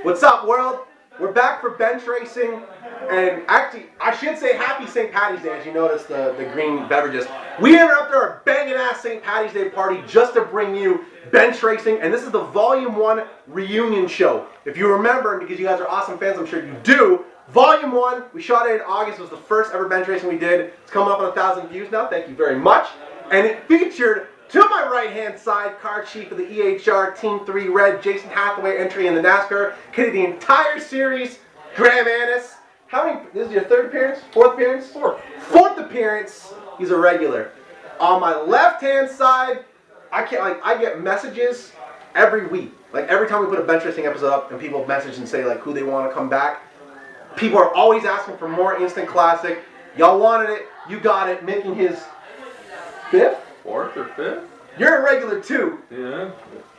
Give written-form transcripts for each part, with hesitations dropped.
What's up, world? We're back for bench racing, and actually, I should say happy St. Paddy's Day, as you notice the green beverages. We interrupted our banging-ass St. Paddy's Day party just to bring you bench racing, and this is the Volume 1 reunion show. If you remember, and because you guys are awesome fans, I'm sure you do, Volume 1, we shot it in August, was the first ever bench racing we did. It's coming up on 1,000 views now, thank you very much. And it featured, to my right-hand side, car chief of the EHR Team 3 Red, Jason Hathaway, entry in the NASCAR. Hitting the entire series, Graham Annis. How many, this is your third appearance? Fourth appearance? Fourth appearance, he's a regular. On my left-hand side, I get messages every week. Like every time we put a bench racing episode up and people message and say like who they want to come back. People are always asking for more Instant Classic. Y'all wanted it, you got it, making his fifth? Fourth or fifth? You're a regular too. Yeah.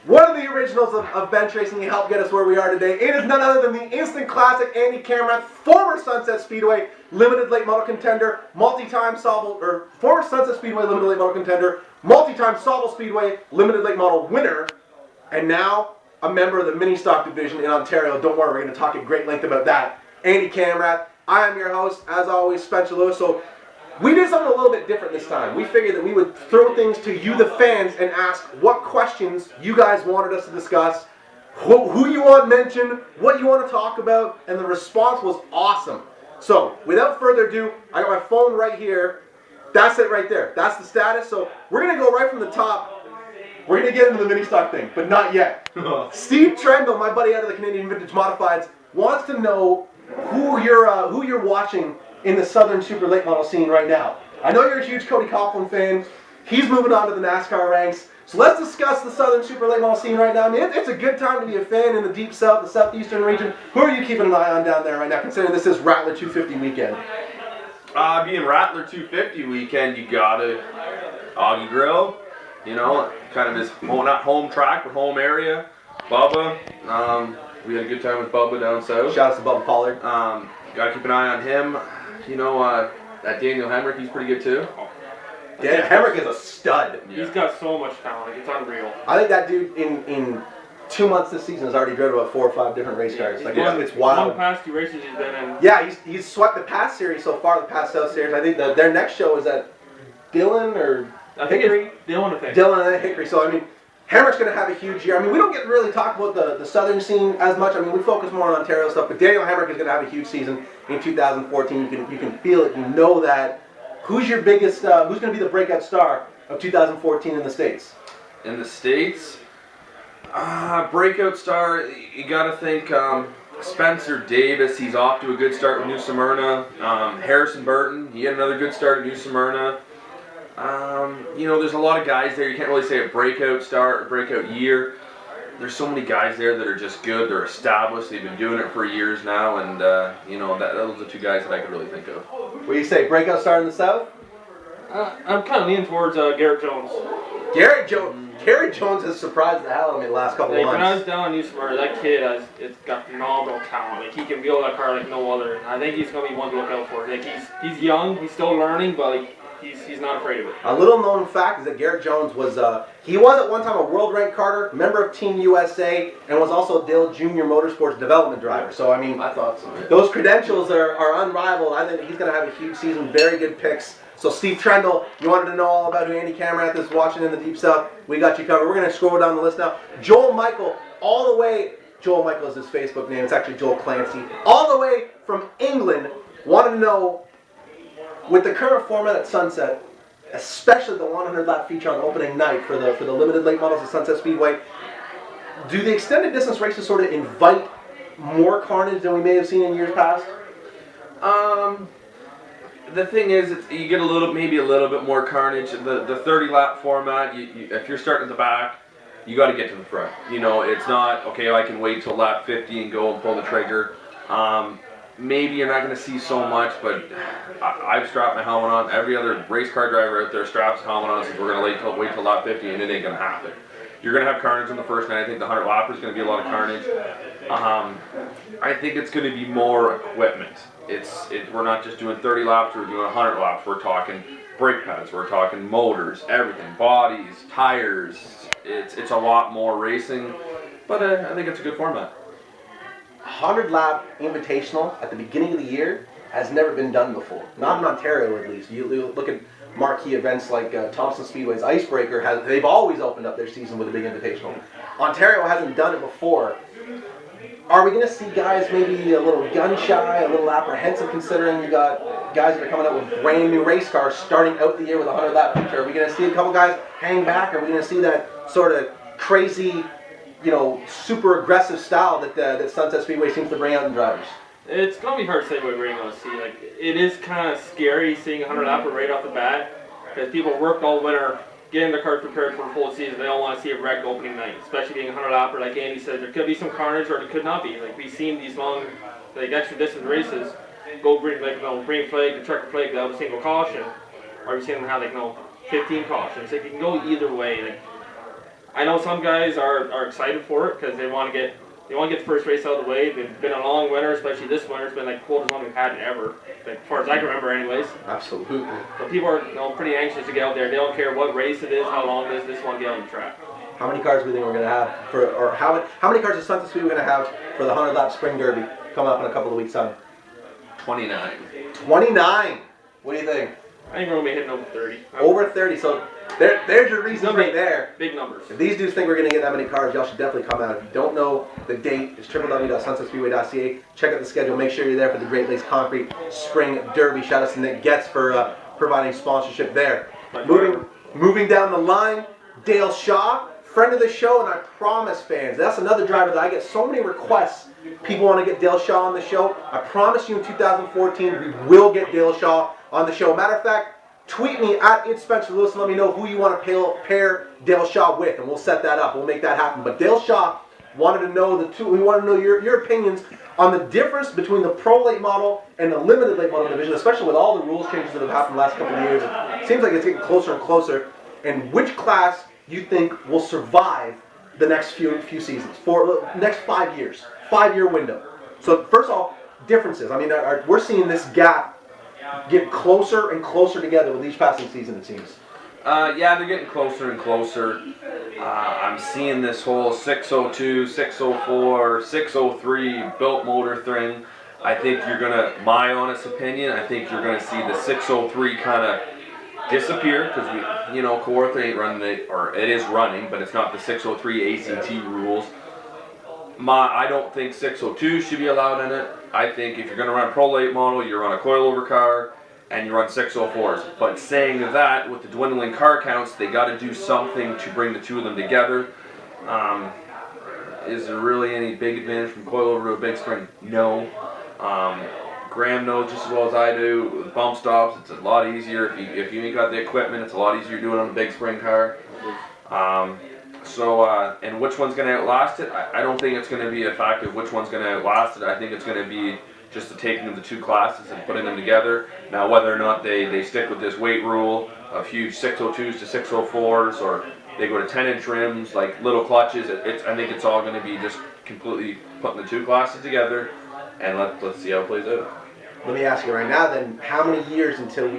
One of the originals of bench racing to help get us where we are today. It is none other than the Instant Classic Andy Kamrath, former Sunset Speedway limited late model contender, multi-time Sauble, or former Sunset Speedway limited late model contender, multi-time Sauble Speedway limited late model winner, and now a member of the mini stock division in Ontario. Don't worry, we're going to talk at great length about that. Andy Kamrath. I am your host, as always, Spencer Lewis. So we did something a little bit different this time. We figured that we would throw things to you, the fans, and ask what questions you guys wanted us to discuss, who you want mentioned, what you want to talk about, and the response was awesome. So, without further ado, I got my phone right here. That's it right there. That's the status. So, we're going to go right from the top. We're going to get into the mini stock thing, but not yet. Steve Trendle, my buddy out of the Canadian Vintage Modifieds, wants to know who you're watching in the Southern Super Late Model scene right now. I know you're a huge Cody Coughlin fan. He's moving on to the NASCAR ranks. So let's discuss the Southern Super Late Model scene right now. I mean, it's a good time to be a fan in the Deep South, the Southeastern region. Who are you keeping an eye on down there right now, considering this is Rattler 250 weekend? Being Rattler 250 weekend, you got it. Augie Grill, you know, kind of his not home track, but home area. Bubba, we had a good time with Bubba down south. Shout out to Bubba Pollard. Got to keep an eye on him. You know, that Daniel Hemrick, he's pretty good too. Daniel Hemrick is a stud. He's got so much talent. It's unreal. I think that dude in 2 months this season has already driven about 4 or 5 different race cars. Like it's wild. One past 2 races he's been in. Yeah, he's swept the past series so far, the past South series. I think their next show is at Dillon or I think Hickory? it's Dillon, I think. Dillon and Hickory. So, I mean, Hemrick's going to have a huge year. I mean, we don't get to really talk about the Southern scene as much. I mean, we focus more on Ontario stuff, but Daniel Hemrick is going to have a huge season in 2014. You can feel it. You know that. Who's your biggest, who's going to be the breakout star of 2014 in the States? In the States? Breakout star, you got to think Spencer Davis. He's off to a good start with New Smyrna. Harrison Burton, he had another good start at New Smyrna. You know, there's a lot of guys there. You can't really say a breakout start, a breakout year. There's so many guys there that are just good. They're established. They've been doing it for years now, and you know, those are the 2 guys that I could really think of. What do you say, breakout star in the South? I'm kind of leaning towards Garrett Jones. Garrett Jones has surprised the hell out of me the last couple of months. When I was down in New Smyrna, that kid it's got phenomenal talent. Like he can build that car like no other. And I think he's gonna be one to look out for. Like he's young, he's still learning, but like, he's not afraid of it. A little known fact is that Garrett Jones was he was at one time a world ranked karter, member of Team USA, and was also a Dale Junior Motorsports development driver. So I mean, I thought so. Those credentials are unrivaled. I think he's going to have a huge season. Very good picks. So Steve Trendle, you wanted to know all about who Andy Kamrath is watching in the Deep South. We got you covered. We're going to scroll down the list now. Joel Michael, all the way. Joel Michael is his Facebook name. It's actually Joel Clancy. All the way from England, wanted to know, with the current format at Sunset, especially the 100-lap feature on opening night for the limited late models at Sunset Speedway, do the extended distance races sort of invite more carnage than we may have seen in years past? The thing is, you get maybe a little bit more carnage. The 30-lap format, if you're starting at the back, you got to get to the front. You know, it's not, okay, I can wait till lap 50 and go and pull the trigger. Maybe you're not going to see so much, but I've strapped my helmet on. Every other race car driver out there straps his helmet on, says we're going to wait till lap 50, and it ain't going to happen. You're going to have carnage on the first night. I think the 100 lapper is going to be a lot of carnage. I think it's going to be more equipment. We're not just doing 30 laps, we're doing 100 laps. We're talking brake pads, we're talking motors, everything, bodies, tires. It's a lot more racing, but I think it's a good format. 100 lap invitational at the beginning of the year has never been done before. Not in Ontario, at least. You look at marquee events like Thompson Speedway's Icebreaker. They've always opened up their season with a big invitational. Ontario hasn't done it before. Are we going to see guys maybe a little gun shy, a little apprehensive, considering you got guys that are coming out with brand new race cars starting out the year with a 100 lap feature? Are we going to see a couple guys hang back? Are we going to see that sort of crazy, super aggressive style that Sunset Speedway seems to bring out in drivers? It's gonna be hard to say what we're gonna see. Like, it is kind of scary seeing a 100 lapper right off the bat, because people worked all winter getting their cars prepared for the full season. They don't want to see a wreck opening night, especially being a 100 lapper. Like Andy said, there could be some carnage or there could not be. Like, we've seen these long, extra distance races go green flag to checker flag without a single caution, or we've seen them have 15 cautions. Like, it can go either way. Like, I know some guys are excited for it because they want to get the first race out of the way. They've been a long winter, especially this winter. It's been the coldest one we've had ever, as far as I can remember, anyways. Absolutely. So people are pretty anxious to get out there. They don't care what race it is, how long it is. They just want to get on the track. How many cars do we think we're going to have how many cars is Sunset Speedway going to have for the 100 lap Spring Derby coming up in a couple of weeks' time? 29. 29. What do you think? I think we're gonna be hitting over 30. Over 30. So there's your reason right there. Big numbers. If these dudes think we're going to get that many cars, y'all should definitely come out. If you don't know the date, it's www.sunsetspeedway.ca. Check out the schedule. Make sure you're there for the Great Lakes Concrete Spring Derby. Shout out to Nick Getz for providing sponsorship there. Moving down the line, Dale Shaw, friend of the show, and I promise fans, that's another driver that I get so many requests. People want to get Dale Shaw on the show. I promise you in 2014, we will get Dale Shaw on the show. Matter of fact, tweet me at @SpencerLewis and let me know who you want to pair Dale Shaw with, and we'll set that up. We'll make that happen. But Dale Shaw wanted to know we want to know your opinions on the difference between the pro late model and the limited late model division, especially with all the rules changes that have happened the last couple of years. It seems like it's getting closer and closer. And which class you think will survive the next few seasons, for next 5 years, 5-year window? So first of all, differences. I mean, we're seeing this gap get closer and closer together with each passing season, it seems. Yeah, they're getting closer and closer. I'm seeing this whole 602, 604, 603 built motor thing. I think my honest opinion, I think you're going to see the 603 kind of disappear, because Kamrath ain't running it, or it is running, but it's not the 603 ACT rules. I don't think 602 should be allowed in it. I think if you're going to run a pro late model, you run a coilover car and you run 604s. But saying that, with the dwindling car counts, they got to do something to bring the two of them together. Is there really any big advantage from coilover to a big spring? No. Graham knows just as well as I do, with bump stops, it's a lot easier. If you ain't got the equipment, it's a lot easier to do it on a big spring car. And which one's going to outlast it? I don't think it's going to be a fact of which one's going to outlast it. I think it's going to be just the taking of the two classes and putting them together. Now, whether or not they stick with this weight rule of huge 602s to 604s, or they go to 10-inch rims, like little clutches, I think it's all going to be just completely putting the two classes together, and let's see how it plays out. Let me ask you right now then, how many years until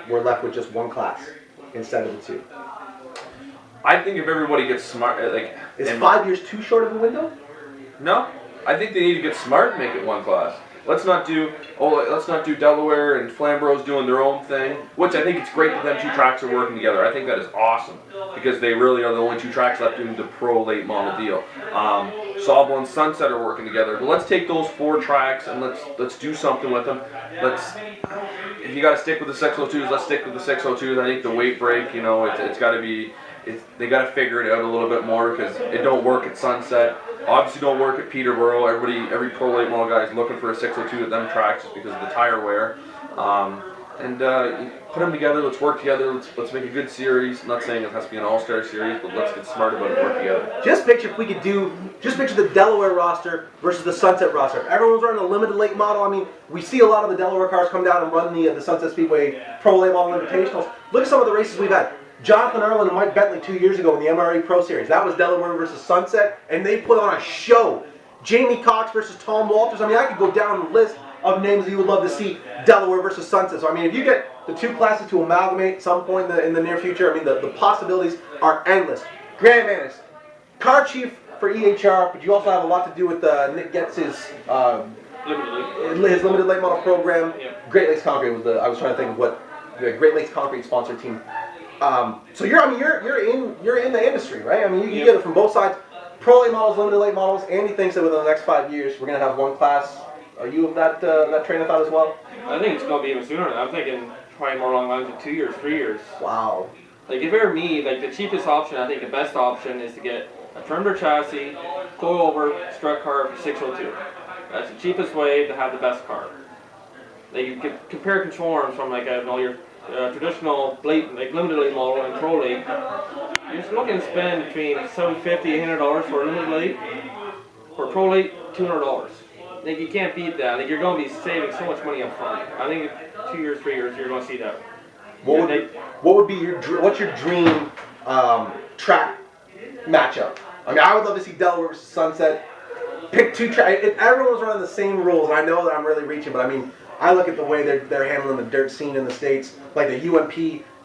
we're left with just one class instead of the two? I think if everybody gets smart, is 5 years too short of a window? No, I think they need to get smart and make it one class. Let's not do Delaware and Flamboro's doing their own thing, which I think it's great that them two tracks are working together. I think that is awesome, because they really are the only two tracks left doing the pro late model deal. Sauble and Sunset are working together, but let's take those 4 tracks and let's do something with them. If you got to stick with the 602s, let's stick with the 602s. I think the weight break, it's got to be. They got to figure it out a little bit more, because it don't work at Sunset. Obviously don't work at Peterborough. Every pro late model guy is looking for a 602 at them tracks just because of the tire wear. Put them together. Let's work together. Let's make a good series. I'm not saying it has to be an all-star series, but let's get smart about it and work together. Just picture the Delaware roster versus the Sunset roster. Everyone's running a limited late model. I mean, we see a lot of the Delaware cars come down and run the Sunset Speedway Pro Late Model Invitationals. Look at some of the races we've had. Jonathan Erlin and Mike Bentley 2 years ago in the MRA Pro Series. That was Delaware versus Sunset, and they put on a show. Jamie Cox versus Tom Walters. I mean, I could go down the list of names that you would love to see Delaware versus Sunset. So, I mean, if you get the two classes to amalgamate at some point in the near future, I mean, the possibilities are endless. Graham Annis, car chief for EHR, but you also have a lot to do with Nick Getz's his limited late model program. Yeah. Great Lakes Concrete was I was trying to think of what the Great Lakes Concrete sponsor team. So you're in the industry, right? I mean, you get it from both sides. Pro late models, limited late models. Andy thinks that within the next 5 years we're gonna have one class. Are you of that train of thought as well? I think it's gonna be even sooner. I'm thinking probably more along the lines of 2 years, 3 years. Wow. Like if it were me, like the cheapest option, I think the best option is to get a trimmed chassis, coil-over strut car for 602. That's the cheapest way to have the best car. Like you can compare control arms from like your traditional limited late model and pro late. You're just looking to spend between $750 and $800 for a limited late. For pro late, $200. Like you can't beat that. Like you're going to be saving so much money up front. I think in 2 years, 3 years, you're going to see that. What would be what's your dream track matchup? I mean, I would love to see Delaware versus Sunset. Pick two tracks. If everyone was running the same rules, and I know that I'm really reaching, but I mean, I look at the way they're handling the dirt scene in the States, like the UMP,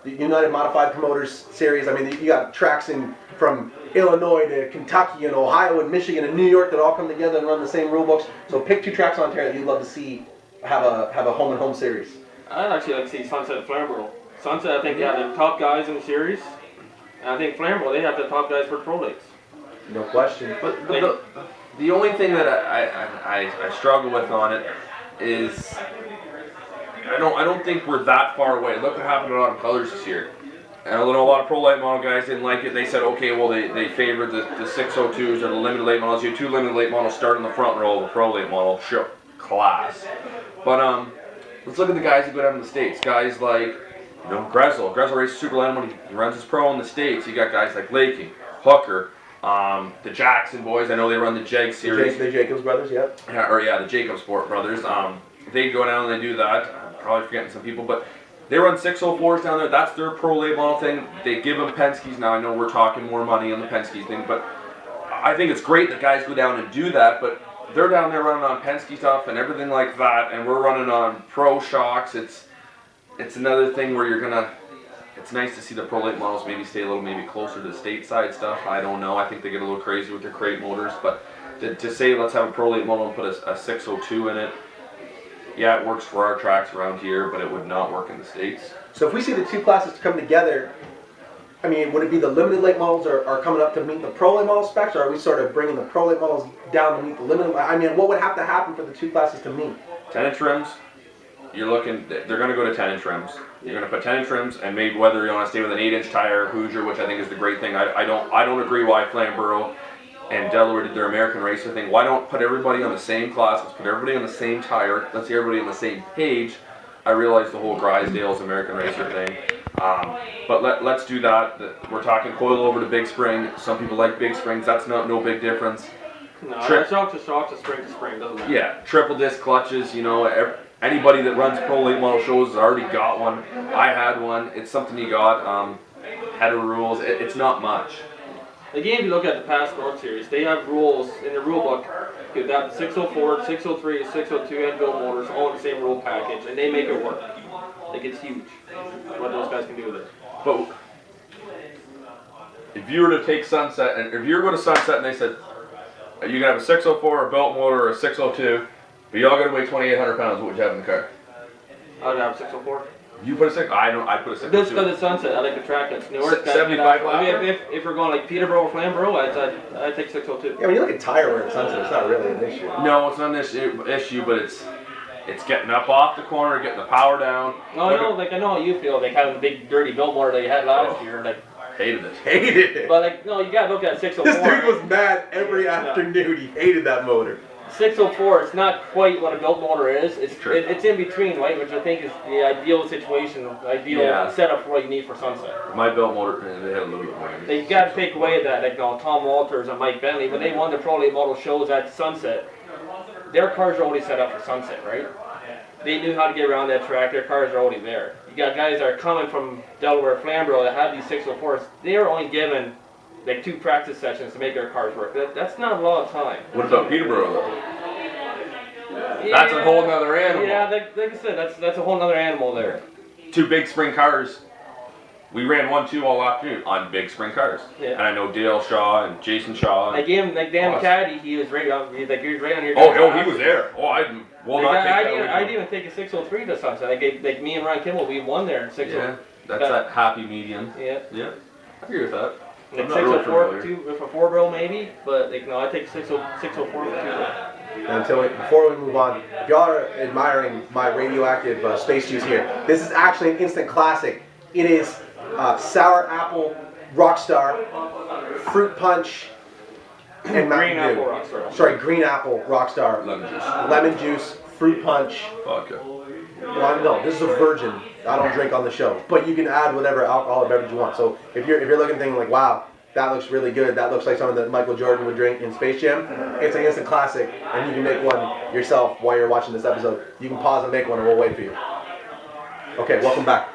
the United Modified Promoters Series. I mean, you got tracks from Illinois to Kentucky and Ohio and Michigan and New York that all come together and run the same rule books. So pick two tracks on Ontario that you'd love to see have a home and home series. I'd actually like to see Sunset and Flamborough. Sunset, I think they have the top guys in the series, and I think Flamborough, they have the top guys for pro leagues. No question. But the only thing that I struggle with on it is I don't think we're that far away. Look what happened at Autumn Colors this year. And I know a lot of pro late model guys didn't like it. They said, okay, well they favored the 602s or the limited late models. You had two limited late models start in the front row of the pro late model. Sure, class. But let's look at the guys who go down in the States. Guys like Gressel. Gressel races super late model. He runs his pro in the States. You got guys like Lakey, Hooker, the Jackson boys. I know they run the Jag series. The Jacobs brothers, yep. Yeah, the Jacobs brothers. They go down and they do that. I'm probably forgetting some people, but they run 604s down there. That's their pro late model thing. They give them Penske's. Now I know we're talking more money on the Penske thing, but I think it's great that guys go down and do that. But they're down there running on Penske stuff and everything like that, and we're running on pro shocks. It's another thing where it's nice to see the pro late models maybe stay a little closer to the stateside stuff. I don't know. I think they get a little crazy with their crate motors, but to say let's have a pro late model and put a 602 in it, yeah, it works for our tracks around here, but it would not work in the States. So if we see the two classes come together, I mean, would it be the limited late models are coming up to meet the pro late model specs, or are we sort of bringing the pro late models down to meet the limited? I mean, what would have to happen for the two classes to meet? 10-inch rims. You're looking. They're going to go to 10-inch rims. You're going to put 10-inch rims, and maybe whether you want to stay with an 8-inch tire, Hoosier, which I think is the great thing. I don't agree why Flamborough and Delaware did their American Racer thing. Why don't put everybody on the same class? Let's put everybody on the same tire. Let's get everybody on the same page. I realize the whole Grisdale's American Racer thing, but let's do that. We're talking coil over to big spring. Some people like big springs. That's no big difference. No, shock to spring to spring, doesn't matter. Yeah, triple disc clutches. Anybody that runs pro late model shows has already got one. I had one. It's something you got. Header rules. It's not much. Again, if you look at the past World Series, they have rules in the rule book. You've got 604, 603, 602, and build motors all in the same rule package, and they make it work. Like, it's huge what those guys can do with it. But if you were to take Sunset, and if you were going to Sunset and they said, you can have a 604, a belt motor, or a 602, but you all got to weigh 2,800 pounds, what would you have in the car? I would have a 604. You put a 6? I put a 602. Just because it's Sunset, I like the track that's newer. 75 lapper? If we're going like Peterborough or Flamborough, I'd take 602. Yeah, when you look at tire wear at Sunset, it's not really an issue. No, it's not an issue, but it's getting up off the corner, getting the power down. No, I know how you feel, like having the big dirty built motor that you had last year. Like, hated it. But no, you gotta look at 604. This dude was mad every afternoon. He hated that motor. 604, it's not quite what a built motor is. It's in between, right? Which I think is the ideal situation, ideal setup for what you need for Sunset. My built motor, they had a little bit more. You got to take away that, like Tom Walters and Mike Bentley, when they won the Pro Late Model shows at Sunset, their cars are already set up for Sunset, right? They knew how to get around that track. Their cars are already there. You got guys that are coming from Delaware, Flamborough that have these 604s. They are only given like 2 practice sessions to make their cars work. That's not a lot of time. What about Peterborough though? That's a whole nother animal. Yeah, like I said, that's a whole nother animal there. 2 big spring cars. We ran 1-2 all afternoon on big spring cars. Yeah. And I know Dale Shaw and Jason Shaw. And I gave him, like, Dan Caddy, he was right on, he was right on your oh, no, he was there. Oh, I will not take that away. I didn't even take a 603 to Sunset. I gave, like, me and Ryan Kimball, we won there in 603. Yeah, that's that happy medium. Yeah. Yeah, I agree with that. Like I'm not really 604 familiar. with a 4-barrel maybe, but like no, I take 604 for 2-barrel. And before we move on, if y'all are admiring my radioactive space juice here, this is actually an instant classic. It is sour apple Rockstar, fruit punch, and Mountain Green apple Dew. Rockstar. Sorry, green apple Rockstar. Lemon juice, fruit punch. Vodka. Well, no, this is a virgin. I don't drink on the show, but you can add whatever alcoholic beverage you want. So if you're looking thinking like, wow, that looks really good. That looks like something that Michael Jordan would drink in Space Jam. It's an instant classic, and you can make one yourself while you're watching this episode. You can pause and make one, and we'll wait for you. Okay, welcome back.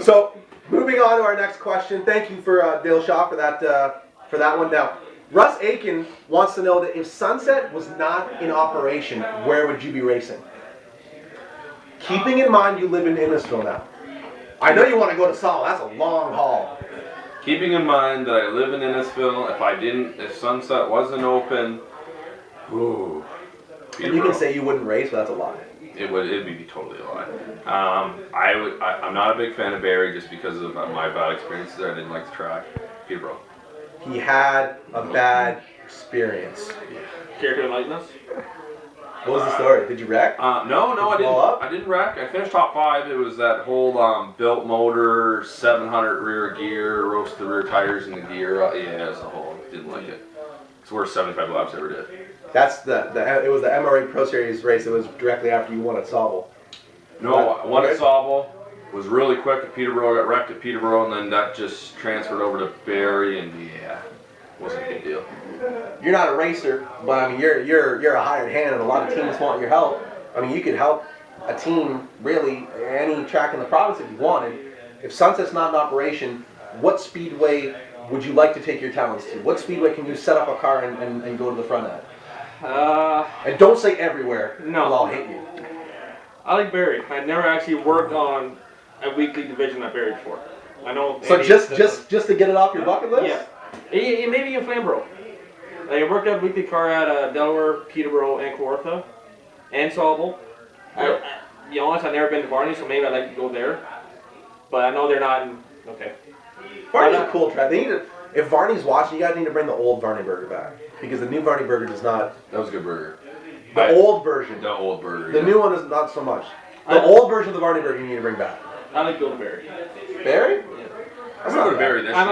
So moving on to our next question. Thank you for Dale Shaw for that one. Now, Russ Aiken wants to know that if Sunset was not in operation, where would you be racing? Keeping in mind you live in Innisfil now. I know you want to go to Saul. That's a long haul. Keeping in mind that I live in Innisfil, if Sunset wasn't open, ooh. And you can say you wouldn't race, but that's a lie. It'd be totally a lie. I'm not a big fan of Barrie just because of my bad experiences there. I didn't like the track. Peterborough. He had a bad experience. Character and likeness. What was the story? Did you wreck? No, I didn't. I didn't wreck. I finished top 5. It was that whole built motor, 700 rear gear, roast the rear tires in the gear. Yeah, it's the whole. Didn't like it. It's the worst 75 laps I ever did. That's it was the MRA Pro Series race. It was directly after you won at Sauble. No, I won at Sauble. Was really quick at Peterborough. Got wrecked at Peterborough, and then that just transferred over to Barrie, and yeah, wasn't a big deal. You're not a racer, but I mean you're a hired hand, and a lot of teams want your help. I mean you could help a team really any track in the province if you wanted. If Sunset's not in operation, what speedway would you like to take your talents to? What speedway can you set up a car and go to the front at? And don't say everywhere. No. I'll hate you. I like Barrie. I never actually worked on a weekly division at Barrie before. I know. So just to get it off your bucket list? Yeah. Maybe in Flamborough. Like, I worked at a weekly car at Delaware, Peterborough, and Kawartha, and Sauble. Yep. To be honest, I've never been to Varney, so maybe I'd like to go there. But I know they're not in. Okay. Varney's a cool track. They need to, if Varney's watching, you guys need to bring the old Varney burger back. Because the new Varney burger does not. That was a good burger. The old version. The old burger. The new one is not so much. The old version of the Varney burger you need to bring back. I like to go to Barrie. Barrie? Yeah. I'm going to Barrie this year. I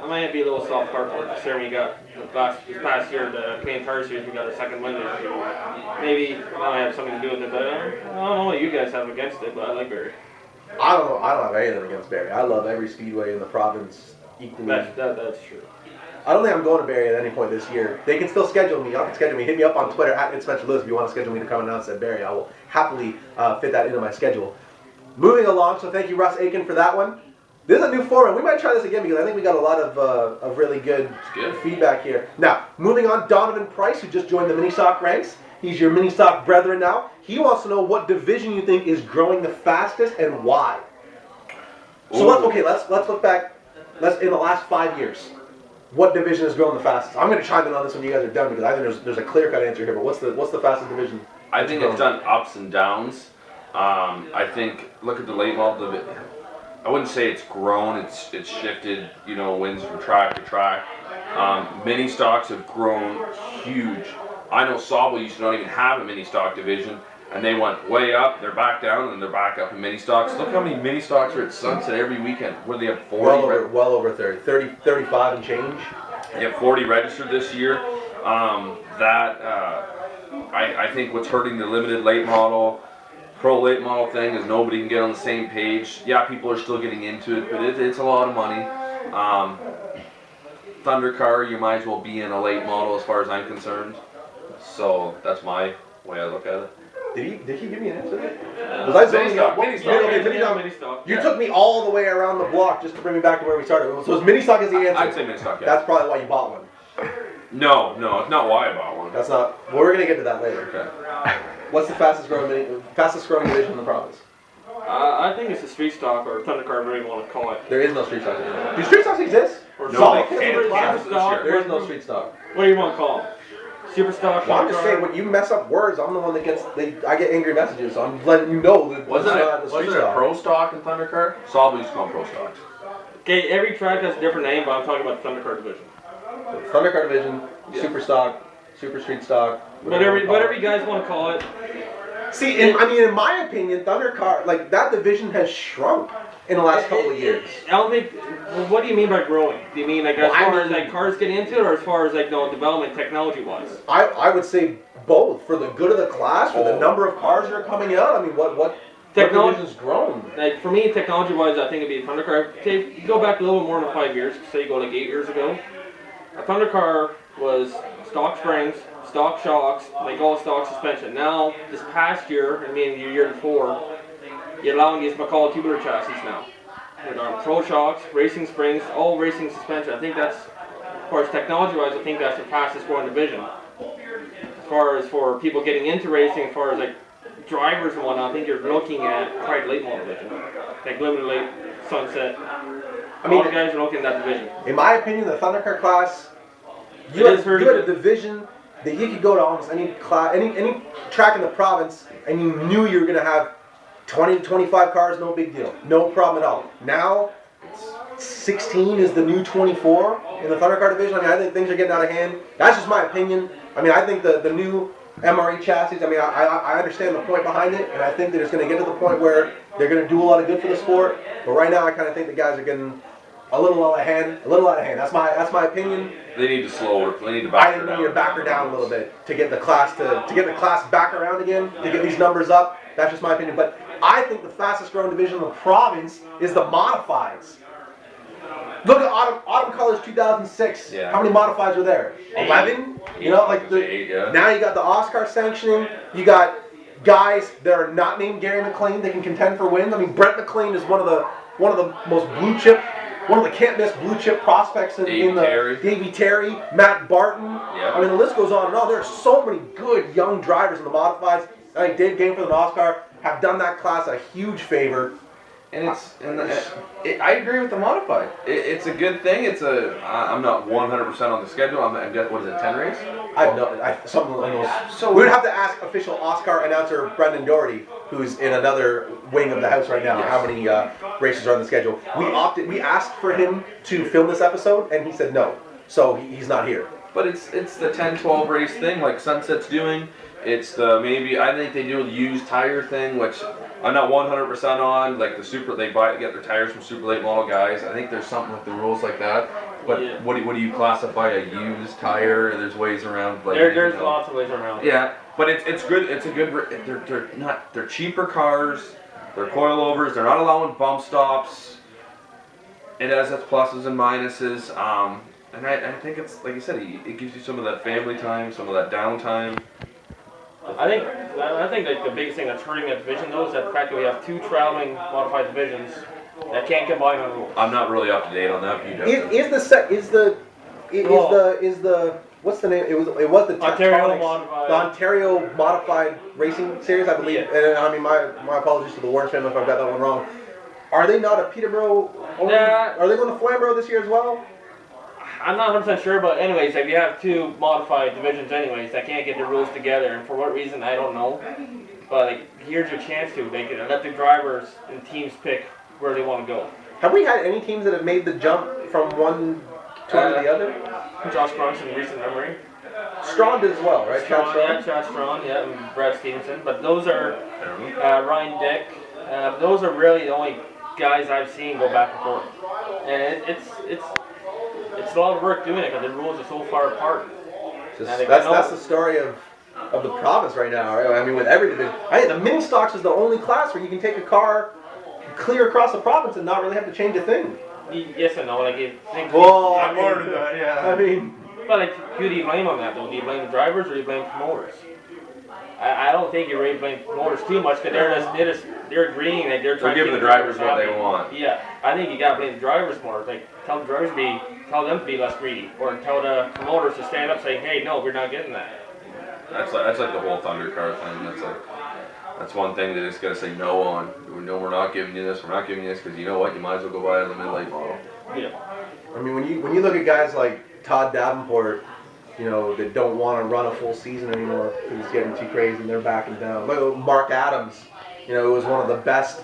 might be a little soft car for it this year. We got this past year the Canadian Tire Series. We got a second win there. Maybe I have something to do with it, but I don't know what you guys have against it. But I like Barrie. I don't have anything against Barrie. I love every speedway in the province equally. That's true. I don't think I'm going to Barrie at any point this year. They can still schedule me. Y'all can schedule me. Hit me up on Twitter at @InSpencerLewis if you want to schedule me to come announce at Barrie. I will happily fit that into my schedule. Moving along, so thank you, Russ Aiken, for that one. This is a new format. We might try this again because I think we got a lot of really good feedback here. Now, moving on, Donovan Price, who just joined the mini stock ranks. He's your mini stock brethren now. He wants to know what division you think is growing the fastest and why. So let's look back. In the last 5 years, what division is growing the fastest? I'm going to chime in on this when you guys are done because I think there's a clear-cut answer here. But what's the fastest division? I think it's done ups and downs. I think look at the late model division. I wouldn't say it's grown. It's shifted. Wins from track to track. Mini stocks have grown huge. I know Sauble used to not even have a mini stock division, and they went way up. They're back down, and they're back up in mini stocks. Look how many mini stocks are at Sunset every weekend. Where they have 40. Well over 30, 35 and change. They have 40 registered this year. I think what's hurting the limited late model. Pro late model thing is nobody can get on the same page. Yeah, people are still getting into it, but it's a lot of money. Thunder car, you might as well be in a late model as far as I'm concerned. So that's my way I look at it. Did he give me an answer? Was I zoning out? Mini stock. You took me all the way around the block just to bring me back to where we started. So is mini stock is the answer? I'd say mini stock, yeah. That's probably why you bought one. No, it's not why I bought one. That's not. Well, we're gonna get to that later. Okay. What's the fastest growing division in the province? I think it's a street stock or thunder car, whatever you want to call it. There is no street stocks anymore. Do street stocks exist? Or No, Solid they kits? can't. There is no street stock. What do you want to call them? Super stock. Well, I'm thunder just car? saying, when you mess up words, I'm the one that gets. I get angry messages, so I'm letting you know that Wasn't it's not the it? street Wasn't it stock. pro stock in Thunder Car? Saab used to call them pro stocks. Okay, every track has a different name, but I'm talking about the thunder car division. Thundercar division, Yeah. super stock, super street stock. Whatever you call it. you guys want to call it. See, in my opinion, Thundercar, like that division has shrunk in the last couple of years. I don't think. Well, what do you mean by growing? Do you mean like as Well, I far as mean- like cars getting into it, or as far as like development technology wise? I would say both for the good of the class, for the Oh. number of cars that are coming out. I mean, what Technology- division's grown? Like for me, technology wise, I think it'd be a thunder car. Okay, you go back a little more than 5 years. Say you go like 8 years ago. A thunder car was stock springs, stock shocks, like all stock suspension. Now, this past year, I mean the year before, you're allowing these McCall tubular chassis now. With our pro shocks, racing springs, all racing suspension. I think that's, as far as technology wise, I think that's the fastest growing division. As far as for people getting into racing, as far as like drivers and whatnot, I think you're looking at quite late model division. Like limited late, sunset. I mean, all the guys are looking at that division. In my opinion, the Thundercar class, you It had, is very you had a good. division that you could go to almost any class, any track in the province, and you knew you were going to have 20 to 25 cars, no big deal, no problem at all. Now, 16 is the new 24 in the Thundercar division. I mean, I think things are getting out of hand. That's just my opinion. I mean, I think the new MRE chassis, I mean, I understand the point behind it, and I think that it's going to get to the point where they're going to do a lot of good for the sport. But right now, I kind of think the guys are getting a little out of hand. That's my opinion. They need to slow her. They need to I back think her we need to down. back her down a little bit to get the class back around again, to get these numbers up. That's just my opinion. But I think the fastest growing division in the province is the modifieds. Look at Autumn Colors 2006. Yeah. How many modifieds were there? 11. You know, like Eight, yeah. now you got the Oscar sanctioning. You got guys that are not named Gary McLean that can contend for wins. I mean, Brent McLean is one of the most blue chip. One of the can't miss blue chip prospects in the Davey Terry, Matt Barton. Yep. I mean, the list goes on and on. There are so many good young drivers in the modifieds. I think Dave Game for the NASCAR have done that class a huge favor. And I agree with the modified. It's a good thing. I'm not 100% on the schedule. What is it, 10 race? I have something along those. So we would have to ask official Oscar announcer Brendan Doherty, who's in another wing of the house right now, Yes. how many races are on the schedule. We asked for him to film this episode, and he said no, so he's not here. But it's the 10-12 race thing like Sunset's doing. It's I think they do a used tire thing, which I'm not 100% on. Like get their tires from super late model guys. I think there's something with the rules like that. But Yeah. what do you classify a used tire? There's ways around. Like, There's lots of ways around. Yeah, but it's good. It's a good. They're cheaper cars. They're coilovers. They're not allowing bump stops. It has its pluses and minuses. And I think it's like you said. It gives you some of that family time, some of that downtime. I think like the biggest thing that's hurting that division though is that the fact that we have two traveling modified divisions that can't combine on rules. I'm not really up to date on that. What's the name? It was the Ontario Tectonics, Modified. the Ontario Modified Racing Series, I believe. Yeah. And I mean, my apologies to the Warren family if I've got that one wrong. Are they not a Peterborough? Yeah. Are they going to Flamborough this year as well? I'm not 100% sure, but anyways, like you have two modified divisions anyways that can't get the rules together, and for what reason I don't know. But like, here's your chance to. They can let the drivers and teams pick where they want to go. Have we had any teams that have made the jump from one tour to the other? Josh Brunson in recent memory. Strawn did as well, right? Strawn, yeah, Chad Strawn, yeah, and Brad Stevenson. But those are Ryan Dick. Those are really the only guys I've seen go back and forth, and it's a lot of work doing it because the rules are so far apart. That's the story of the province right now. Right? I mean, with every division, I think the mini stocks is the only class where you can take a car clear across the province and not really have to change a thing. Yes and no. Like, I'm more to that. Yeah. I mean, but like, who do you blame on that though? Do you blame the drivers or do you blame promoters? I don't think you really blame promoters too much because they're agreeing that they're trying to giving keep the drivers what they happy. want. Yeah, I think you gotta blame the drivers more. Like, tell them to be less greedy, or tell the promoters to stand up saying, hey, no, we're not getting that. That's like the whole Thunder car thing. That's like That's one thing that it's got to say no on. We know we're not giving you this. We're not giving you this because you know what? You might as well go buy a limited light model. Yeah. I mean, when you look at guys like Todd Davenport, you know, that don't want to run a full season anymore because it's getting too crazy and they're backing down. Like Mark Adams, you know, was one of the best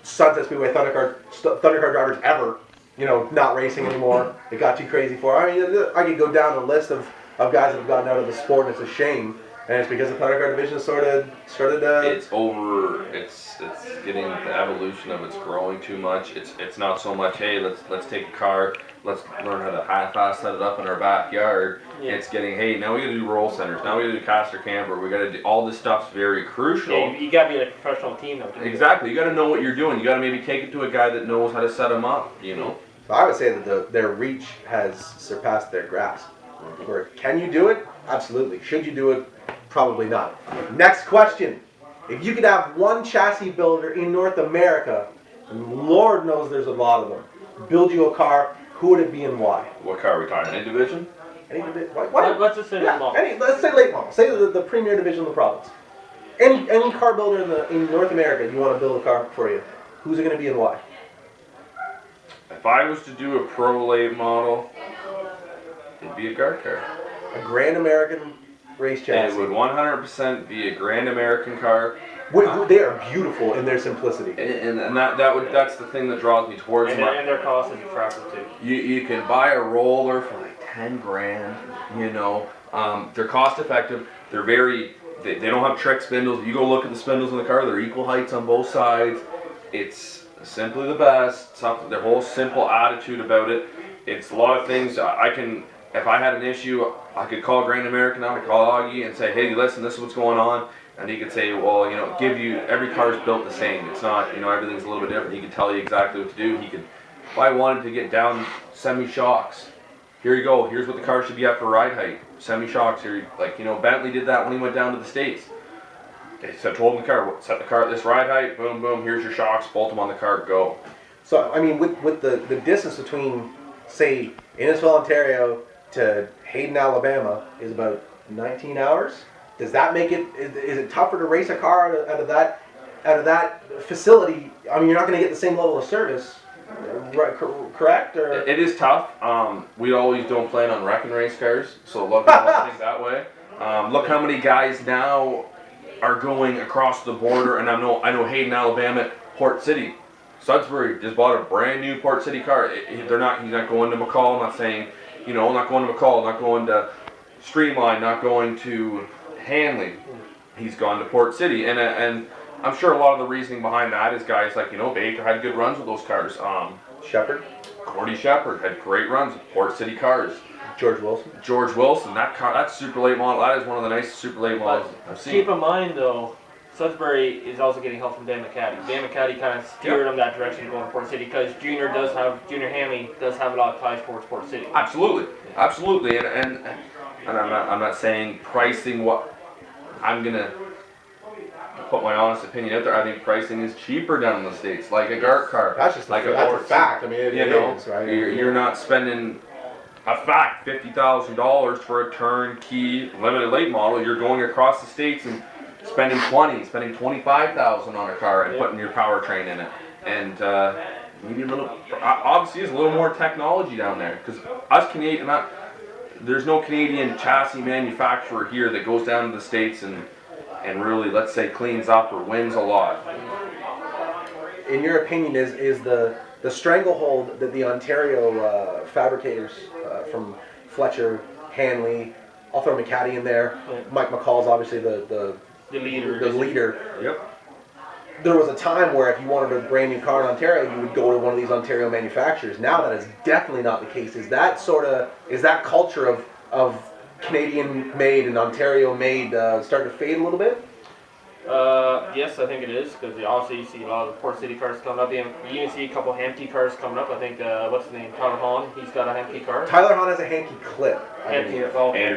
Sunset Speedway Thundercar drivers ever. You know, not racing anymore. It got too crazy for him. I mean, I could go down the list of guys that have gotten out of the sport, and it's a shame. And it's because the Thundercar division started. It's over. It's getting the evolution of it's growing too much. It's not so much. Hey, let's take a car. Let's learn how to half-ass set it up in our backyard. Yeah. It's getting, hey, now we got to do roll centers. Now we got to do caster camber. We got to do all this stuff's very crucial. Yeah, you got to be like a professional team though. Exactly. You got to know what you're doing. You got to maybe take it to a guy that knows how to set them up. You know. So I would say that their reach has surpassed their grasp. Where can you do it? Absolutely. Should you do it? Probably not. Next question. If you could have one chassis builder in North America, and Lord knows there's a lot of them, build you a car, who would it be and why? What car are we talking? Any division? Let's just say late model. Let's say late model. Say the premier division of the province. Any car builder in North America, you want to build a car for you. Who's it going to be and why? If I was to do a pro late model, it'd be a guard car. A Grand American race chassis. It would 100% be a Grand American car. They are beautiful in their simplicity. And that's the thing that draws me towards them. And their cost is attractive too. You can buy a roller for like 10 grand, you know. They're cost effective. They're they don't have trick spindles. You go look at the spindles in the car, they're equal heights on both sides. It's simply the best. Their whole simple attitude about it. It's a lot of things if I had an issue, I could call Grand American, I could call Augie and say, hey, listen, this is what's going on. And he could say, well, you know, every car is built the same. It's not, you know, everything's a little bit different. He could tell you exactly what to do. If I wanted to get down semi-shocks, here you go. Here's what the car should be at for ride height. Semi-shocks, like, you know, Bentley did that when he went down to the States. They told him set the car at this ride height, boom, boom, here's your shocks, bolt them on the car, go. So, I mean, with the distance between, say, Innisfil, Ontario to Hayden, Alabama is about 19 hours. Does that make it, is it tougher to race a car out of that facility? I mean, you're not going to get the same level of service, right, correct? Or? It is tough. We always don't plan on wrecking race cars, so a lot of people don't think that way. Look how many guys now are going across the border, and I know Hayden, Alabama, Port City. Sudbury just bought a brand new Port City car. He's not going to McCall. I'm not saying, you know, not going to McCall, not going to Streamline, not going to Hanley. He's gone to Port City, and I'm sure a lot of the reasoning behind that is guys like, you know, Baker had good runs with those cars. Cordy Shepard had great runs with Port City cars. George Wilson, that super late model, that is one of the nicest super late models I've seen. Keep in mind though, Sudbury is also getting help from Dan McCaddy. Dan McCaddy kind of steered them that direction going to Port City because Junior Hanley does have a lot of ties towards Port City. Absolutely, and I'm not saying pricing what I'm gonna put my honest opinion out there. I think pricing is cheaper down in the States, like a Gart car. That's a fact. I mean, it is, right? You're not spending $50,000 for a turnkey limited late model. You're going across the states and spending $25,000 on a car and putting your powertrain in it, and maybe obviously there's a little more technology down there because us Canadian, there's no Canadian chassis manufacturer here that goes down to the States and really, let's say, cleans up or wins a lot. In your opinion, is the stranglehold that the Ontario fabricators from Fletcher, Hanley, I'll throw McCaddy in there. Mike McCall's obviously the leader. Yep. There was a time where if you wanted a brand new car in Ontario, you would go to one of these Ontario manufacturers. Now that is definitely not the case. Is that culture of Canadian made and Ontario made starting to fade a little bit? Yes, I think it is because obviously you see a lot of the Port City cars coming up. You even see a couple of Hampkey cars coming up. I think what's his name, Tyler Hahn. He's got a Hampkey car. Tyler Hahn has a Hankey Clip. Andrew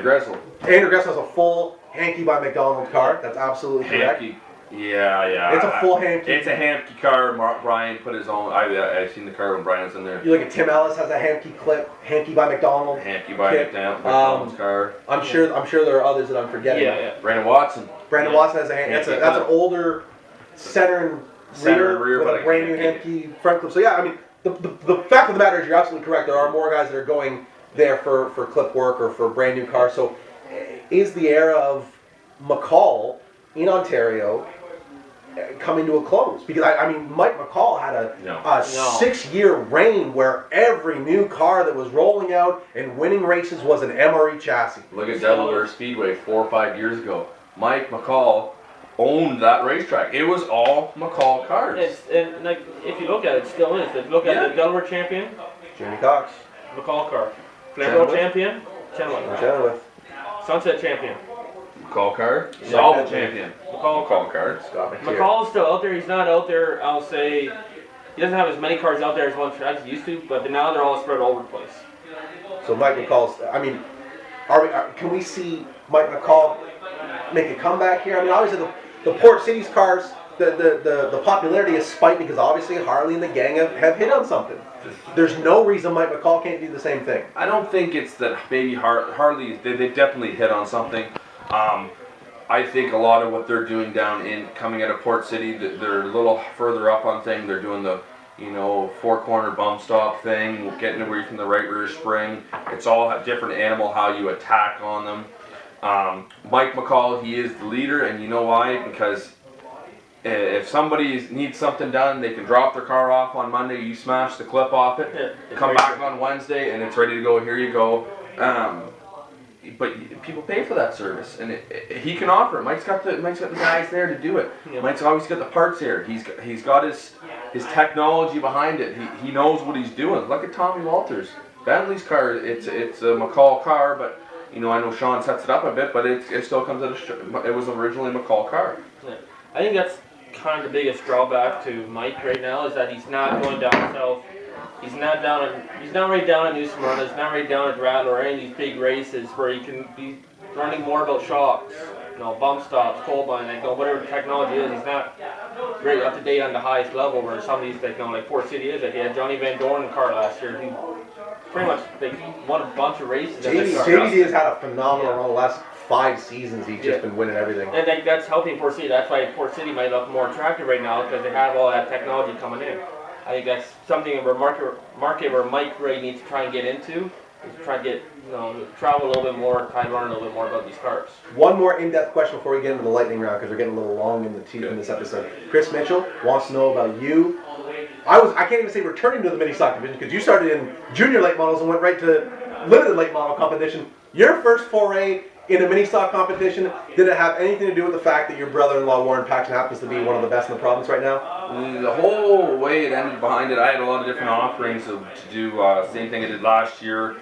Gressel. Andrew Gressel has a full Hankey by McDonald car. That's absolutely correct. Hampkey. Yeah. It's a full Hampkey. It's a Hampkey car. Brian put his own. I've seen the car when Brian's in there. You look at Tim Ellis has a Hampkey Clip. Hankey by McDonald. Hampkey by McDonald's car. I'm sure there are others that I'm forgetting. Yeah. Brandon Watson has a Hankey. That's an older center and Center and rear, with but a brand new Hemke front clip. So yeah, I mean, the fact of the matter is you're absolutely correct. There are more guys that are going there for clip work or for brand new cars. So is the era of McCall in Ontario coming to a close? Because I mean, Mike McCall had a 6-year reign where every new car that was rolling out and winning races was an MRE chassis. Look at Delaware Speedway 4 or 5 years ago. Mike McCall owned that racetrack. It was all McCall cars. And like, if you look at it, it still is. If you look at the Delaware champion, Jamie Cox. McCall car. Flamborough champion, Chenoweth. Sunset champion. McCall car. Sauble champion. McCall car. Scott McTeer. McCall's still out there. He's not out there, I'll say, he doesn't have as many cars out there as one track he used to, but now they're all spread all over the place. So Mike McCall's, I mean, can we see Mike McCall make a comeback here? I mean, obviously the Port City's cars, the popularity is spiked because obviously Harley and the gang have hit on something. There's no reason Mike McCall can't do the same thing. I don't think it's that maybe Harley, they definitely hit on something. I think a lot of what they're doing coming out of Port City, they're a little further up on things. They're doing the, four-corner bump stop thing, getting away from the right rear spring. It's all a different animal how you attack on them. Mike McCall, he is the leader, and you know why? Because if somebody needs something done, they can drop their car off on Monday, you smash the clip off it, come back on Wednesday, and it's ready to go, here you go. But people pay for that service, and he can offer it. Mike's got the guys there to do it. Yeah. Mike's always got the parts there. He's got his technology behind it. He knows what he's doing. Look at Tommy Walters. Bentley's car, it's a McCall car, but I know Sean sets it up a bit, but it still comes out of it was originally a McCall car. Yeah. I think that's kind of the biggest drawback to Mike right now is that he's not going down south. He's not right down at New Smyrna. He's not right down at Rattler or any of these big races where he can be learning more about shocks, bump stops, cold line, whatever technology is. He's not very up to date on the highest level where some of these, like Port City is. Like, he had Johnny Van Dorn in the car last year. He pretty much won a bunch of races. JVD has had a phenomenal run the last 5 seasons. He's just been winning everything. And that's helping Port City. That's why Port City might look more attractive right now because they have all that technology coming in. I think that's something in a market where Mike Ray needs to try and get into. Is try to get, travel a little bit more, try and learn a little bit more about these cars. One more in-depth question before we get into the lightning round because we're getting a little long in the tooth in this episode. Chris Mitchell wants to know about you. I can't even say returning to the mini stock division because you started in junior late models and went right to limited late model competition. Your first foray in a mini stock competition, did it have anything to do with the fact that your brother-in-law Warren Paxton happens to be one of the best in the province right now? The whole way it ended behind it, I had a lot of different offerings to do same thing I did last year.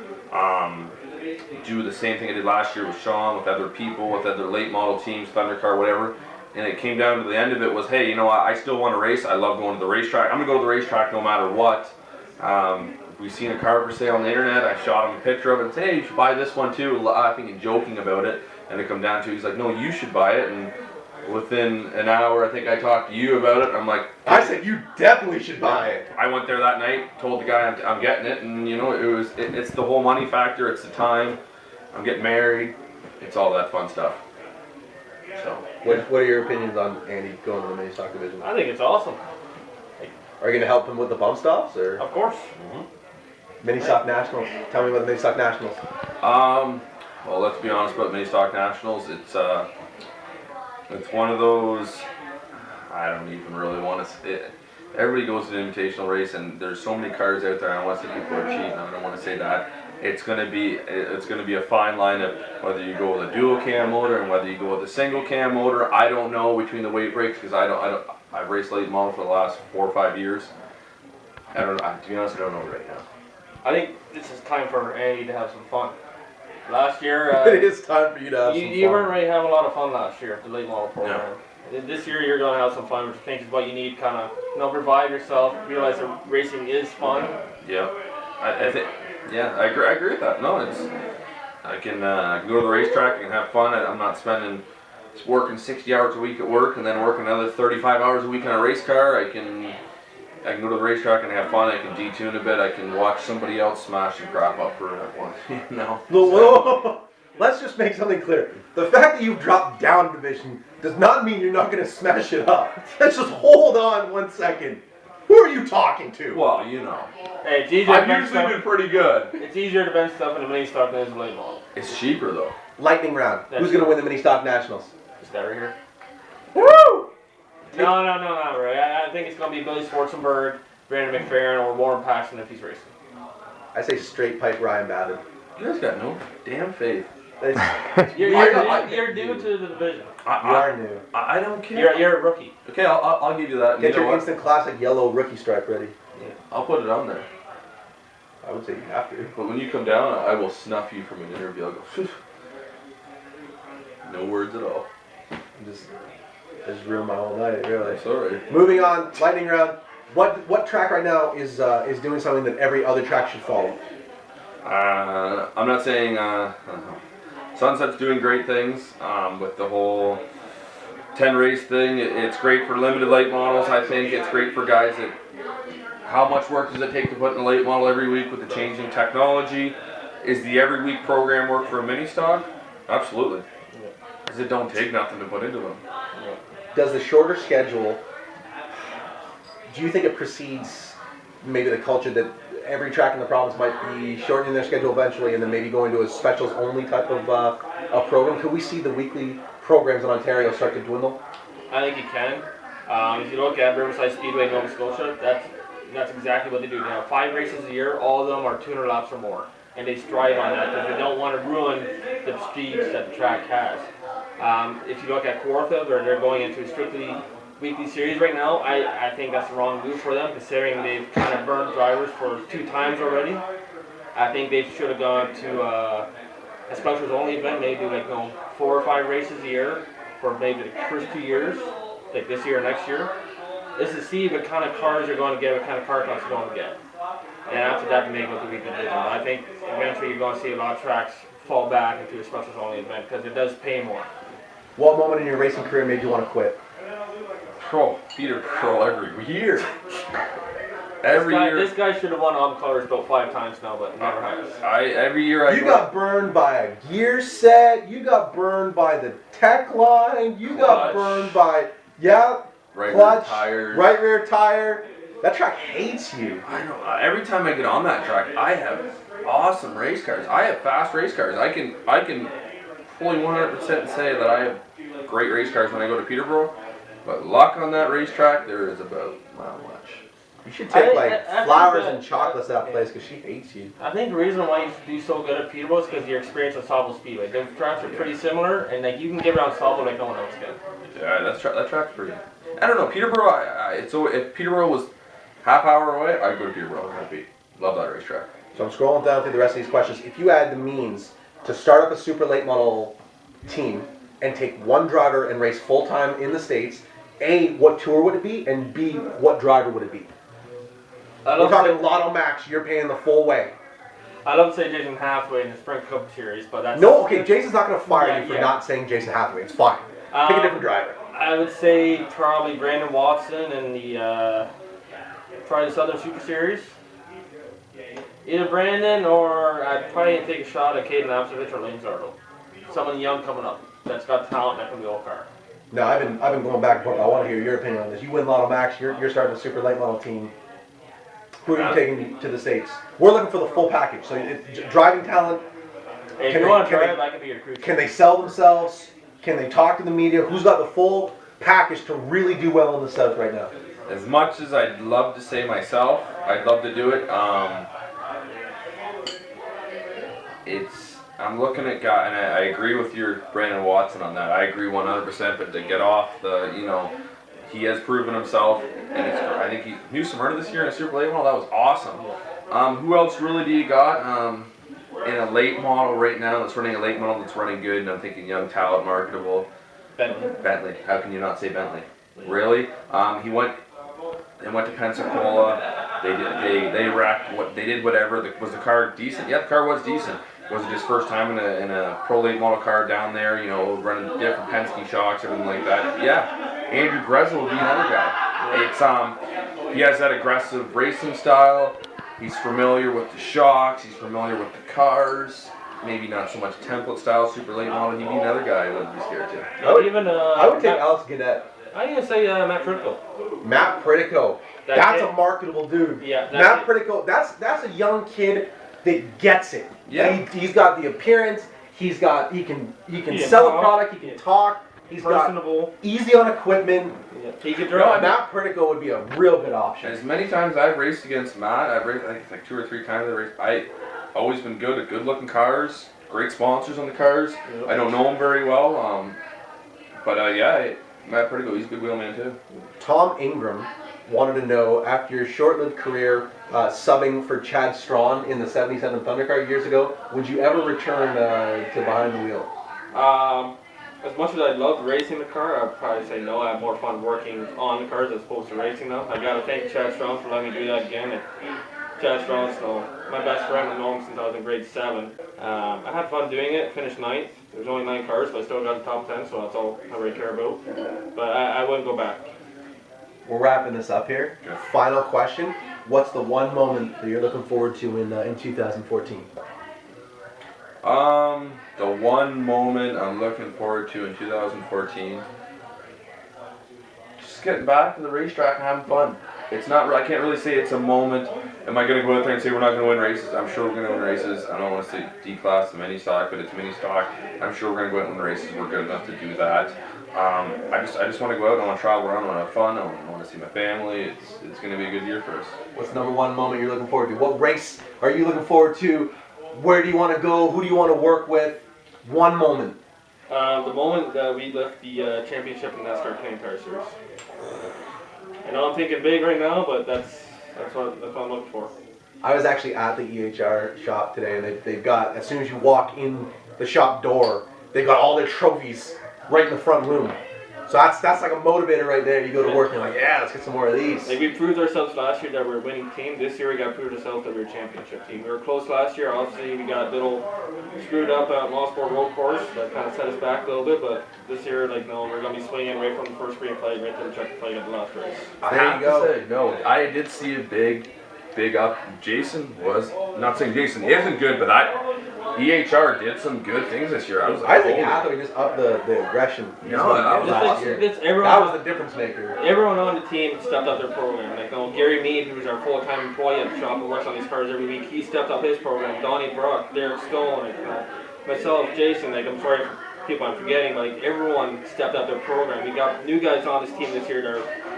Do the same thing I did last year with Sean, with other people, with other late model teams, Thundercar, whatever. And it came down to the end of it was, hey, I still want to race. I love going to the racetrack. I'm going to go to the racetrack no matter what. We've seen a car for sale on the internet. I shot him a picture of it and said, hey, you should buy this one too. I think he's joking about it. And it come down to, he's like, no, you should buy it. And within an hour, I think I talked to you about it. I'm like, I said, you definitely should buy it. I went there that night, told the guy I'm getting it. And it's the whole money factor. It's the time. I'm getting married. It's all that fun stuff. So, what are your opinions on Andy going to the mini stock division? I think it's awesome. Are you going to help him with the bump stops? Or? Of course. Mini Stock Nationals. Tell me about the Mini Stock Nationals. Well, let's be honest about Mini Stock Nationals. It's one of those. I don't even really want to. Everybody goes to the invitational race, and there's so many cars out there. I don't want to say people are cheating. I don't want to say that. It's gonna be a fine line of whether you go with a dual cam motor and whether you go with a single cam motor. I don't know between the weight breaks because I've raced late model for the last 4 or 5 years. To be honest, I don't know right now. I think this is time for Andy to have some fun. Last year, it is time for you to have some fun. You weren't really having a lot of fun last year at the late model program. No. This year you're going to have some fun, which I think is what you need. Kind of, revive yourself. Realize that racing is fun. Yeah, I think. Yeah, I agree with that. No, I can go to the racetrack. I can have fun. I'm not working 60 hours a week at work and then working another 35 hours a week on a race car. I can go to the racetrack and have fun. I can detune a bit. I can watch somebody else smash and crap up for one. let's just make something clear. The fact that you've dropped down a division does not mean you're not going to smash it up. Let's just hold on 1 second. Who are you talking to? Well, you know. Hey, it's easier. I've usually been pretty good. It's easier to bench stuff in a mini stock than it is a late model. It's cheaper though. Lightning round. That's Who's going to win the mini stock nationals? Is that right here? Woo! No, not really. I think it's going to be Billy Schwarzenberg, Brandon McFerrin, or Warren Paxton if he's racing. I say straight pipe Ryan Babbitt. You guys got no damn faith. You're new to the division. You are new. I don't care. You're a rookie. Okay, I'll give you that. Get you know your what? instant classic yellow rookie stripe ready. Yeah, I'll put it on there. I would say you have to. But when you come down, I will snuff you from an interview. I'll go, phew. No words at all. I just ruined my whole night, really. Sorry. Moving on, lightning round. What track right now is doing something that every other track should follow? I'm not saying Sunset's doing great things with the whole 10 race thing. It's great for limited late models. I think it's great for guys that. How much work does it take to put in a late model every week with the changing technology? Is the every week program work for a mini stock? Absolutely. Because it don't take nothing to put into them. Does the shorter schedule, do you think it precedes maybe the culture that every track in the province might be shortening their schedule eventually and then maybe going to a specials only type of a program? Could we see the weekly programs in Ontario start to dwindle? I think you can. If you look at Riverside Speedway, Nova Scotia, that's exactly what they do. They have 5 races a year. All of them are 200 laps or more. And they strive on that because they don't want to ruin the speeds that the track has. If you look at Kamrath, they're going into a strictly weekly series right now. I think that's the wrong move for them, considering they've kind of burned drivers for 2 times already. I think they should have gone to a specials only event, maybe 4 or 5 races a year for maybe the first 2 years, like this year or next year. Is to see what kind of cars you're going to get, what kind of car class you're going to get. And after that, make up the weekly division. I think eventually you're going to see a lot of tracks fall back into a specials only event because it does pay more. What moment in your racing career made you want to quit? Peter Pro every year. Every year. This guy should have won all the colors about 5 times now, but never has. Every year You got burned by a gear set. You got burned by the tech line. You got burned by right clutch, rear tires. right rear tire. That track hates you. I know. Every time I get on that track, I have awesome race cars. I have fast race cars. I can fully 100% say that I have great race cars when I go to Peterborough. But luck on that racetrack, there is about not much. You should take I flowers think and chocolates to that place because she hates you. I think the reason why you do so good at Peterborough is because your experience at Sauble Speedway. The tracks are pretty similar, and you can get around Sauble like no one else can. Yeah, that track's pretty. I don't know, Peterborough. If Peterborough was half hour away, I'd go to Peterborough. Love that racetrack. So I'm scrolling down through the rest of these questions. If you had the means to start up a super late model team and take one driver and race full time in the States, A, what tour would it be? And B, what driver would it be? We're talking Lotto Max, you're paying the full way. I love to say Jason Hathaway in the Sprint Cup Series, but that's... No, okay, Jason's not going to fire you for not saying Jason Hathaway. It's fine. Pick a different driver. I would say probably Brandon Watson in the Southern Super Series. Either Brandon or I'd probably take a shot at Caden Absovich or Lane Zardo. Someone young coming up that's got talent that can wheel a car. No, I've been going back and forth. I want to hear your opinion on this. You win Lotto Max, you're starting a super late model team. Who are you taking to the States? We're looking for the full package. So driving talent. Hey, if you want to drive, I can be your crew chief. Can they sell themselves? Can they talk to the media? Who's got the full package to really do well in the South right now? As much as I'd love to say myself, I'd love to do it. I'm looking at guy, and I agree with your Brandon Watson on that. I agree 100%. But to get off he has proven himself, and I think he New Smyrna this year in a super late model. That was awesome. Who else really do you got in a late model right now that's running a late model that's running good? And I'm thinking young talent, marketable. Bentley. How can you not say Bentley? Really? They went to Pensacola. They wrecked. They did whatever. Was the car decent? Yeah, the car was decent. Was it his first time in a pro late model car down there? Running different Penske shocks, everything like that. Yeah. Andrew Gressel would be another guy. It's he has that aggressive racing style. He's familiar with the shocks. He's familiar with the cars. maybe not so much template style, super late model. He'd be another guy I wouldn't be scared to. I would take Alex Gannett. I even say Matt Fritko. Matt Pritico. That's a marketable dude. Yeah, Matt Pritico. That's a young kid that gets it. Yeah. He's got the appearance. He can can sell talk. a product. He can talk. He's Personable. got easy on equipment. Yeah. He could No, drive. Matt Pritico would be a real good option. As many times I've raced against Matt, I've raced, I think, like 2 or 3 times. I've always been good at good-looking cars, great sponsors on the cars. Yep. I don't know him very well, but yeah, Matt Pritico, he's a good wheelman too. Tom Ingram wanted to know, after your short-lived career subbing for Chad Strawn in the 77 Thundercar years ago, would you ever return to behind the wheel? As much as I loved racing the car, I'd probably say no. I have more fun working on the cars as opposed to racing them. I gotta thank Chad Strong for letting me do that again. And Chad Strong's my best friend. I've known him since I was in grade 7. I had fun doing it. Finished 9th. There's only 9 cars, but I still got the top 10, so that's all I really care about. But I wouldn't go back. We're wrapping this up here. Okay. Final question. What's the one moment that you're looking forward to in 2014? The one moment I'm looking forward to in 2014, just getting back to the racetrack and having fun. It's not. I can't really say it's a moment. Am I going to go out there and say we're not going to win races? I'm sure we're going to win races. I don't want to say D-class, the mini stock, but it's mini stock. I'm sure we're going to go out and win races. We're good enough to do that. I just want to go out. I want to travel around. I want to have fun. I want to see my family. It's going to be a good year for us. What's the number one moment you're looking forward to? What race are you looking forward to? Where do you want to go? Who do you want to work with? One moment. The moment that we left the championship in NASCAR Canadian Tire Series. I know I'm thinking big right now, but that's what I'm looking for. I was actually at the EHR shop today, and they've got, as soon as you walk in the shop door, they've got all their trophies right in the front room. So that's like a motivator right there. You go to work and you're like, yeah, let's get some more of these. Like we proved ourselves last year that we're a winning team. This year we got to prove ourselves that we're a championship team. We were close last year. Obviously we got a little screwed up at Mossboard Road Course. That kind of set us back a little bit. But this year, like, no, we're going to be swinging right from the first green flag right to the check flag at the last race. I There have you go. to say, no, I did see a big up. Jason was, not saying Jason isn't good, but EHR did some good things this year. I was like, I think holy- Hathaway just upped the aggression. No, that was last awesome. year. Everyone, That was the difference maker. everyone on the team stepped up their program. Like, Gary Mead, who's our full-time employee at the shop and works on these cars every week, he stepped up his program. Donnie Brock, Derek Stone, myself, Jason, I'm sorry for people I'm forgetting, but everyone stepped up their program. We got new guys on this team this year that are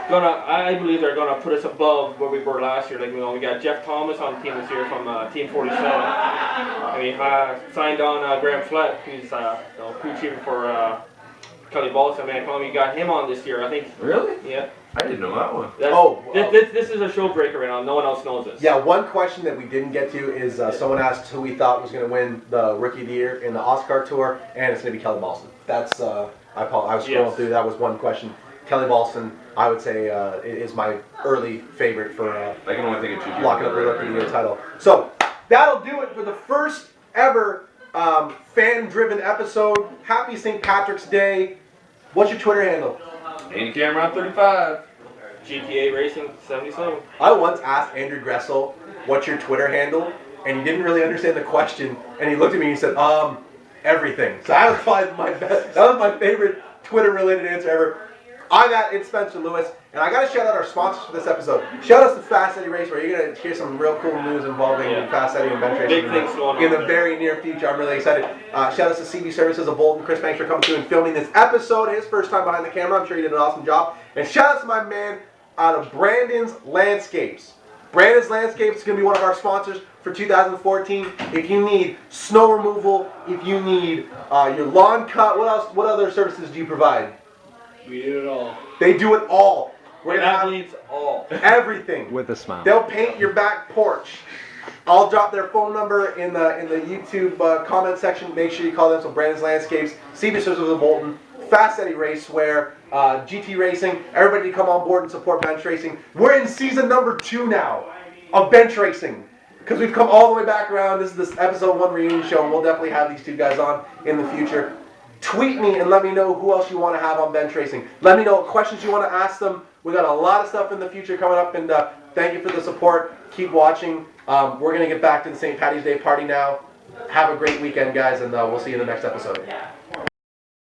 I believe they're gonna put us above where we were last year. Like, we got Jeff Thomas on the team this year from Team 47, and we signed on Graham Flett, who's crew chief for Kelly Balsa. Man, we got him on this year. I think. Really? Yeah. I didn't know that one. This is a show breaker right now. No one else knows this. Yeah, one question that we didn't get to is someone asked who we thought was going to win the Rookie of the Year in the Oscar Tour, and it's going to be Kelly Balson. That's I was scrolling through. That was one question. Kelly Balson, I would say, is my early favorite for I can only think of 2 people. locking up the Rookie of the Year title. So that'll do it for the first ever fan-driven episode. Happy St. Patrick's Day. What's your Twitter handle? Andy Kamrath 35. GTA Racing 77. I once asked Andrew Gressel, what's your Twitter handle? And he didn't really understand the question, and he looked at me and he said, everything. So that was probably that was my favorite Twitter-related answer ever. I'm at It's Spencer Lewis, and I got to shout out our sponsors for this episode. Shout out to Fast Eddie Race, where you're going to hear some real cool news involving Fast Eddie and bench racing Big things going on in the very near future. I'm really excited. Shout out to CB Services of Bolton. Chris, thanks for coming through and filming this episode. His first time behind the camera. I'm sure he did an awesome job. And shout out to my man out of Brandon's Landscapes. Brandon's Landscapes is going to be one of our sponsors for 2014. If you need snow removal, if you need your lawn cut, what other services do you provide? We do it all. They do it all. We're gonna have Athletes all. everything. With a smile. They'll paint your back porch. I'll drop their phone number in the YouTube comment section. Make sure you call them. So Brandon's Landscapes, CB Services of Bolton, Fast Eddie Raceware, GT Racing. Everybody come on board and support bench racing. We're in season number 2 now of bench racing because we've come all the way back around. This is this episode 1 reunion show, and we'll definitely have these 2 guys on in the future. Tweet me and let me know who else you want to have on bench racing. Let me know what questions you want to ask them. We got a lot of stuff in the future coming up, and thank you for the support. Keep watching. We're going to get back to the St. Paddy's Day party now. Have a great weekend, guys, and we'll see you in the next episode.